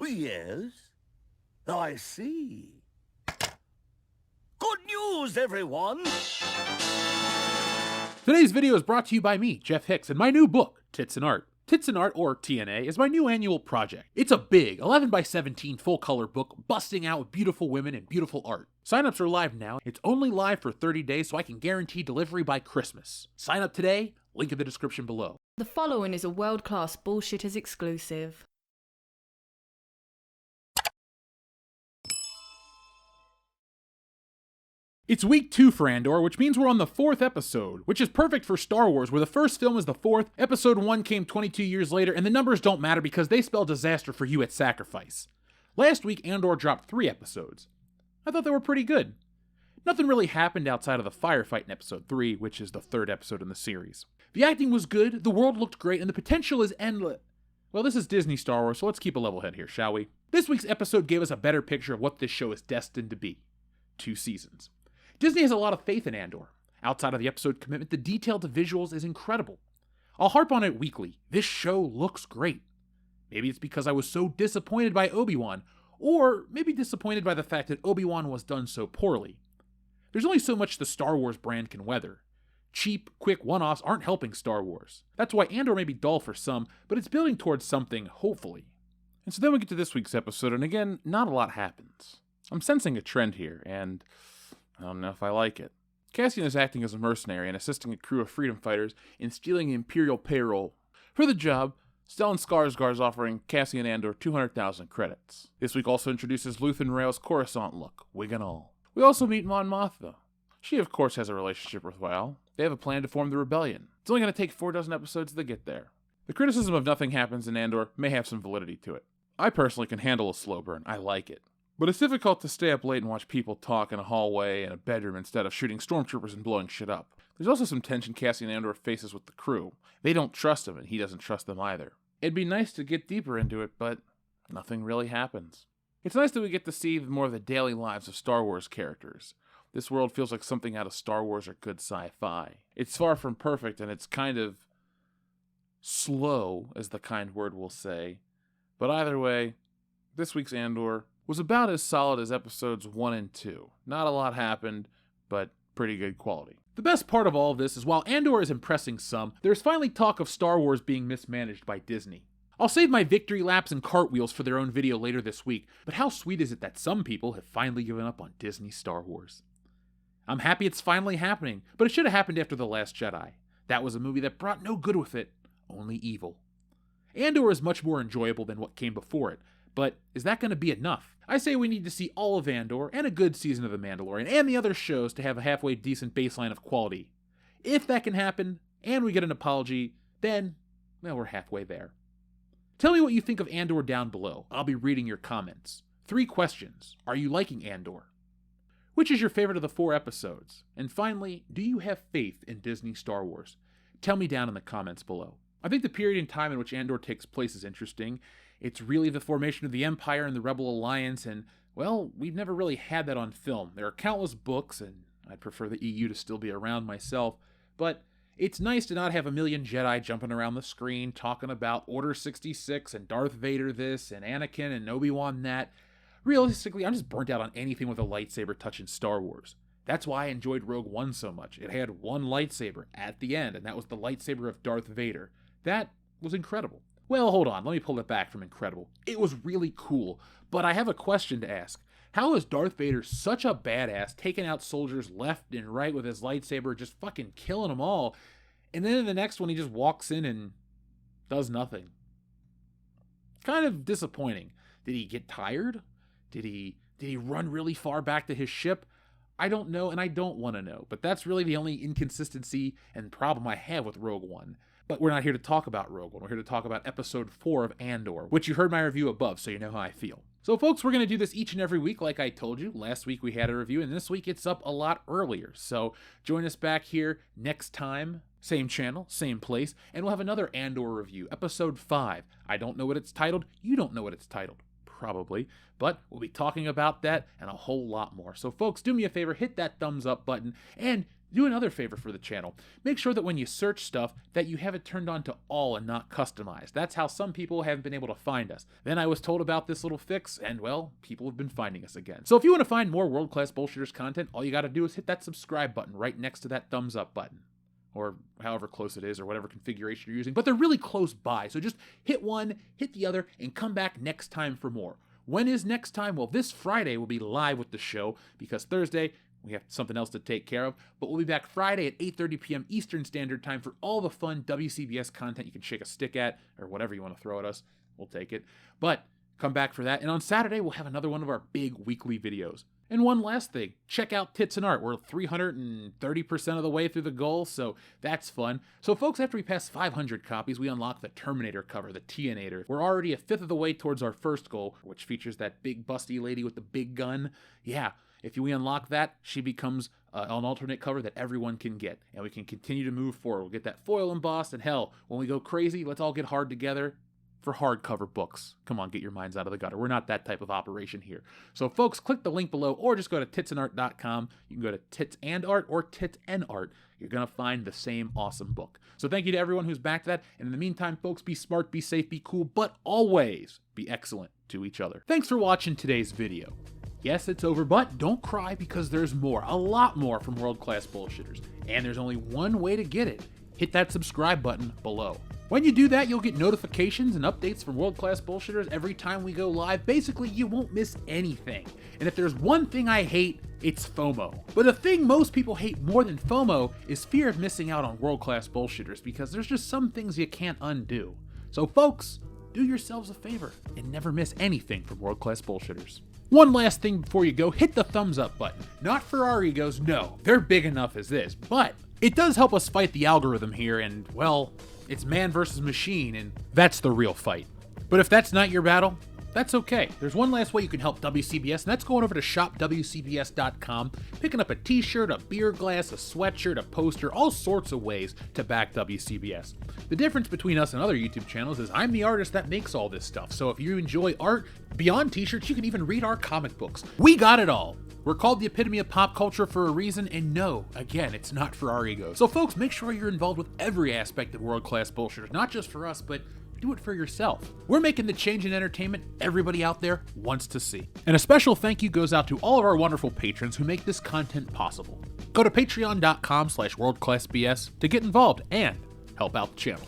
Yes, I see. Good news, everyone! Today's video is brought to you by me, Jeff Hicks, and my new book, Tits and Art. Tits and Art, or TNA, is my new annual project. It's a big 11 by 17 full-color book busting out with beautiful women and beautiful art. Sign-ups are live now. It's only live for 30 days, so I can guarantee delivery by Christmas. Sign up today, link in the description below. The following is a world-class Bullshitters exclusive. It's week 2 for Andor, which means we're on the 4th episode, which is perfect for Star Wars, where the first film is the 4th, episode 1 came 22 years later, and the numbers don't matter because they spell disaster for you at Sacrifice. Last week, Andor dropped 3 episodes. I thought they were pretty good. Nothing really happened outside of the firefight in episode 3, which is the 3rd episode in the series. The acting was good, the world looked great, and the potential is endless. Well, this is Disney Star Wars, so let's keep a level head here, shall we? This week's episode gave us a better picture of what this show is destined to be. 2 seasons. Disney has a lot of faith in Andor. Outside of the episode commitment, the detail to visuals is incredible. I'll harp on it weekly. This show looks great. Maybe it's because I was so disappointed by Obi-Wan, or maybe disappointed by the fact that Obi-Wan was done so poorly. There's only so much the Star Wars brand can weather. Cheap, quick one-offs aren't helping Star Wars. That's why Andor may be dull for some, but it's building towards something, hopefully. And so then we get to this week's episode, and again, not a lot happens. I'm sensing a trend here, and I don't know if I like it. Cassian is acting as a mercenary and assisting a crew of freedom fighters in stealing Imperial payroll. For the job, Stellan Skarsgård's offering Cassian Andor 200,000 credits. This week also introduces Luthen Rael's Coruscant look, wig and all. We also meet Mon Mothma. She, of course, has a relationship with Rael. They have a plan to form the rebellion. It's only going to take 4 dozen episodes to get there. The criticism of nothing happens in Andor may have some validity to it. I personally can handle a slow burn. I like it. But it's difficult to stay up late and watch people talk in a hallway and a bedroom instead of shooting stormtroopers and blowing shit up. There's also some tension Cassian Andor faces with the crew. They don't trust him, and he doesn't trust them either. It'd be nice to get deeper into it, but nothing really happens. It's nice that we get to see more of the daily lives of Star Wars characters. This world feels like something out of Star Wars or good sci-fi. It's far from perfect, and it's kind of slow, as the kind word will say. But either way, this week's Andor was about as solid as episodes 1 and 2. Not a lot happened, but pretty good quality. The best part of all of this is while Andor is impressing some, there's finally talk of Star Wars being mismanaged by Disney. I'll save my victory laps and cartwheels for their own video later this week, but how sweet is it that some people have finally given up on Disney Star Wars? I'm happy it's finally happening, but it should have happened after The Last Jedi. That was a movie that brought no good with it, only evil. Andor is much more enjoyable than what came before it, but is that going to be enough? I say we need to see all of Andor and a good season of The Mandalorian and the other shows to have a halfway decent baseline of quality. If that can happen, and we get an apology, then, well, we're halfway there. Tell me what you think of Andor down below. I'll be reading your comments. 3 questions. Are you liking Andor? Which is your favorite of the 4 episodes? And finally, do you have faith in Disney Star Wars? Tell me down in the comments below. I think the period in time in which Andor takes place is interesting. It's really the formation of the Empire and the Rebel Alliance, and, well, we've never really had that on film. There are countless books, and I'd prefer the EU to still be around myself, but it's nice to not have a million Jedi jumping around the screen talking about Order 66 and Darth Vader this and Anakin and Obi-Wan that. Realistically, I'm just burnt out on anything with a lightsaber touch in Star Wars. That's why I enjoyed Rogue One so much. It had one lightsaber at the end, and that was the lightsaber of Darth Vader. That was incredible. Well, hold on, let me pull it back from incredible. It was really cool, but I have a question to ask. How is Darth Vader such a badass, taking out soldiers left and right with his lightsaber, just fucking killing them all, and then in the next one he just walks in and does nothing? Kind of disappointing. Did he get tired? Did he run really far back to his ship? I don't know, and I don't want to know, but that's really the only inconsistency and problem I have with Rogue One. But we're not here to talk about Rogue One. We're here to talk about episode 4 of Andor, which you heard my review above, so you know how I feel. So folks, we're going to do this each and every week like I told you. Last week we had a review, and this week it's up a lot earlier. So join us back here next time. Same channel, same place, and we'll have another Andor review, episode 5. I don't know what it's titled. You don't know what it's titled. Probably, but we'll be talking about that and a whole lot more. So folks, do me a favor, hit that thumbs up button, and do another favor for the channel. Make sure that when you search stuff that you have it turned on to all and not customized. That's how some people haven't been able to find us. Then I was told about this little fix, and well, people have been finding us again. So if you want to find more World Class Bullshitters content, all you got to do is hit that subscribe button right next to that thumbs up button, or however close it is, or whatever configuration you're using. But they're really close by, so just hit one, hit the other, and come back next time for more. When is next time? Well, this Friday we'll be live with the show, because Thursday we have something else to take care of, but we'll be back Friday at 8:30 p.m. Eastern Standard Time for all the fun WCBS content you can shake a stick at, or whatever you want to throw at us. We'll take it. But come back for that. And on Saturday, we'll have another one of our big weekly videos. And one last thing, check out Tits and Art. We're 330% of the way through the goal, so that's fun. So folks, after we pass 500 copies, we unlock the Terminator cover, the Tianator. We're already a fifth of the way towards our first goal, which features that big busty lady with the big gun. Yeah. If we unlock that, she becomes an alternate cover that everyone can get, and we can continue to move forward. We'll get that foil embossed, and hell, when we go crazy, let's all get hard together for hardcover books. Come on, get your minds out of the gutter. We're not that type of operation here. So folks, click the link below, or just go to titsandart.com. You can go to Tits and Art or Tits and Art. You're going to find the same awesome book. So thank you to everyone who's backed that, and in the meantime, folks, be smart, be safe, be cool, but always be excellent to each other. Thanks for watching today's video. Yes, it's over, but don't cry, because there's more, a lot more from World Class Bullshitters. And there's only one way to get it. Hit that subscribe button below. When you do that, you'll get notifications and updates from World Class Bullshitters every time we go live. Basically, you won't miss anything. And if there's one thing I hate, it's FOMO. But the thing most people hate more than FOMO is fear of missing out on World Class Bullshitters, because there's just some things you can't undo. So folks, do yourselves a favor and never miss anything from World Class Bullshitters. One last thing before you go, hit the thumbs up button. Not for our egos, no, they're big enough as this, but it does help us fight the algorithm here, and well, it's man versus machine, and that's the real fight. But if that's not your battle, that's okay. There's one last way you can help WCBS, and that's going over to shopwcbs.com, picking up a t-shirt, a beer glass, a sweatshirt, a poster, all sorts of ways to back WCBS. The difference between us and other YouTube channels is I'm the artist that makes all this stuff, so if you enjoy art beyond t-shirts, you can even read our comic books. We got it all. We're called the epitome of pop culture for a reason, and no, again, it's not for our egos. So folks, make sure you're involved with every aspect of World Class Bullshitters, not just for us, but do it for yourself. We're making the change in entertainment everybody out there wants to see. And a special thank you goes out to all of our wonderful patrons who make this content possible. Go to patreon.com/worldclassbs to get involved and help out the channel.